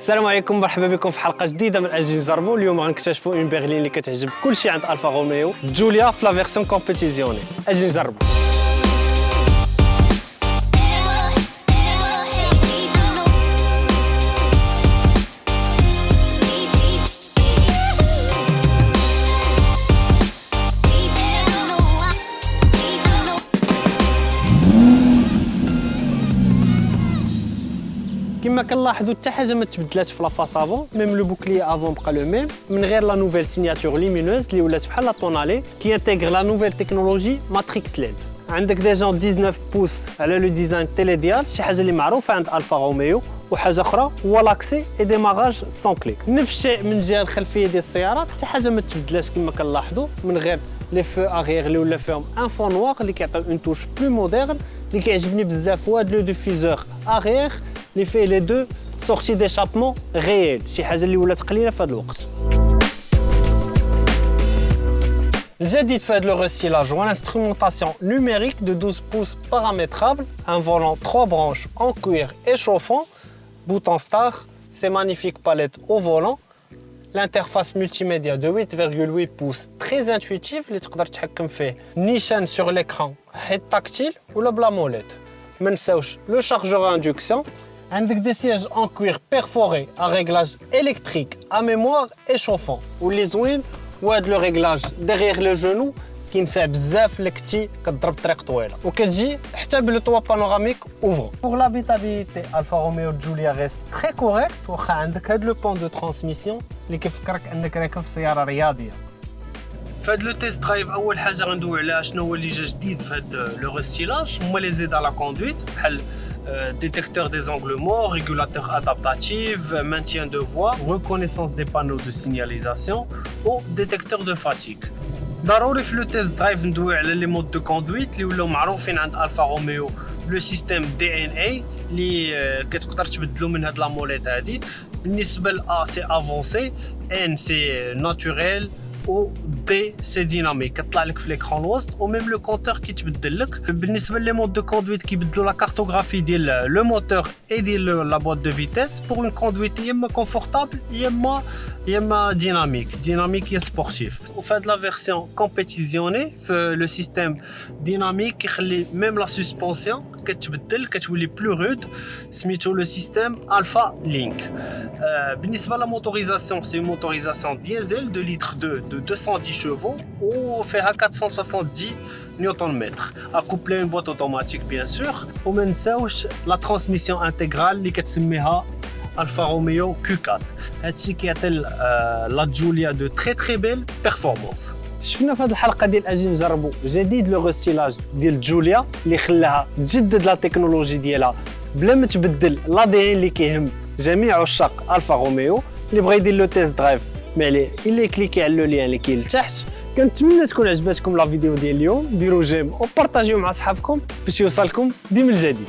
السلام عليكم، مرحبا بكم في حلقه جديده من اجي نجربوا. اليوم غنكتشفوا اون بيرلين اللي كتعجب كلشي عند الفا روميو جوليا في لا فيرسيون كومبيتيزيوني. اجي نجربوا. كما كنلاحظوا حتى حاجه ما تبدلاتش في لا فاسافون، ميم لو بوكلي افون بقى لو ميم من غير لا نوفيل سيناتور ليمينوز اللي ولات بحال لا طونالي كي انتيغر لا نوفيل تكنولوجي ماتريكس ليد. عندك ديجا 19 بوس على لو ديزاين تيليديال، شي حاجه اللي معروفه عند الفا روميو. وحاجه اخرى هو لاكسي اي ديماراج سون كليك. نفس الشيء من الجهه الخلفيه ديال السيارات، حتى حاجه ما تبدلاش كما كنلاحظوا من غير لي فو اغيير اللي ولا فيهم ان فون نوار اللي كيعطيو اون توش بلو مودرن. اللي كيعجبني بزاف هو هاد لو ديفيزور اغيير اللي فيه لي دو sortie d'échappement réel، شي حاجه اللي ولات قليله في هذا الوقت. الجديد في هذا لو ريسيلاج هو انسترومونطاسيون نوميريك دو 12 pouces paramétrable، un volant 3 branches en cuir et chauffant, bouton star, ces magnifiques palettes au volant, l'interface multimédia de 8,8 pouces très intuitive اللي تقدر تحكم فيه نيشان sur l'écran حيت تاكتيل ولا بلا موليت. ما نساوش لو شارجور اندكسيون. عندك دي سياج en cuir perforé à réglage électrique à mémoire et chauffant. واللي زوين هو هاد لو ريغلاج derrière le genou كينفع بزاف الا كنتي كضرب طريق طويله، وكتجي حتى بلو طوا بانوراميك اوفرون. pour l'habitabilité Alfa Romeo Giulia reste très correct واخا عندك هاد لو بون دو ترانسميسيون اللي كيفكرك انك راكب في سياره رياضيه. في هاد لو تيست درايف اول حاجه غندوي عليها شنو هو اللي جا جديد في هاد لو ريستيلاج هما لي زيد على كوندويت بحال détecteur des angles morts, régulateur adaptatif, maintien de voie, reconnaissance des panneaux de signalisation ou détecteur de fatigue. ضروري في لو تيست درايف ندوي على لي مود دو كوندويت اللي ولاو معروفين عند الفا روميو. لو سيستيم دي ان اي اللي كتقدر تبدلو من هاد لا موليت هادي. بالنسبه ل A سي افونسي، ان سي ناتوريل، و دي سي ديناميك كطلع لك في ليكران الوسط، و ميم لو كونتور كيتبدل لك. بالنسبه لي مود دو كوندويت كيبدلوا لا كارتوغرافي ديال لو موتور اي ديال لا بوات دو فيتيس بور اون كوندويت يا اما كونفورتابل يا اما ديناميك يا سبورتيف. وفي هاد لا فيرسيون كومبيتيزيوني في لو سيستيم ديناميك كيخلي ميم لا سسبونسيون كتبدل كتولي بلو رود، سميتو لو سيستيم الفا لينك. بالنسبه لا موتوريزاسيون سي موتوريزاسيون ديزل دو لتر 2 de 210 chevaux ou فيها 470 نيوتن متر، اكوبلي اون بوات اوتوماتيك بيان سور. وما نساوش لا ترانسميسيون انتغرال اللي كتسميها الفا روميو كيو 4. هادشي كيعطي لا جوليا دو تري بيل بيرفورمانس. شفنا في هذه الحلقه ديال اجي نجربوا جديد لو ريستيلاج ديال جوليا اللي خلاها تجدد لا تكنولوجي ديالها بلا ما تبدل لا دي ان اللي كيهم جميع عشاق الفا روميو. اللي بغى يدير لو تيست درايف ما عليه الا كليكي على لو لين اللي كاين لتحت. كنتمنى تكون عجبتكم لا فيديو ديال اليوم، ديروا جيم وبارطاجيو مع صحابكم باش يوصلكم ديما الجديد.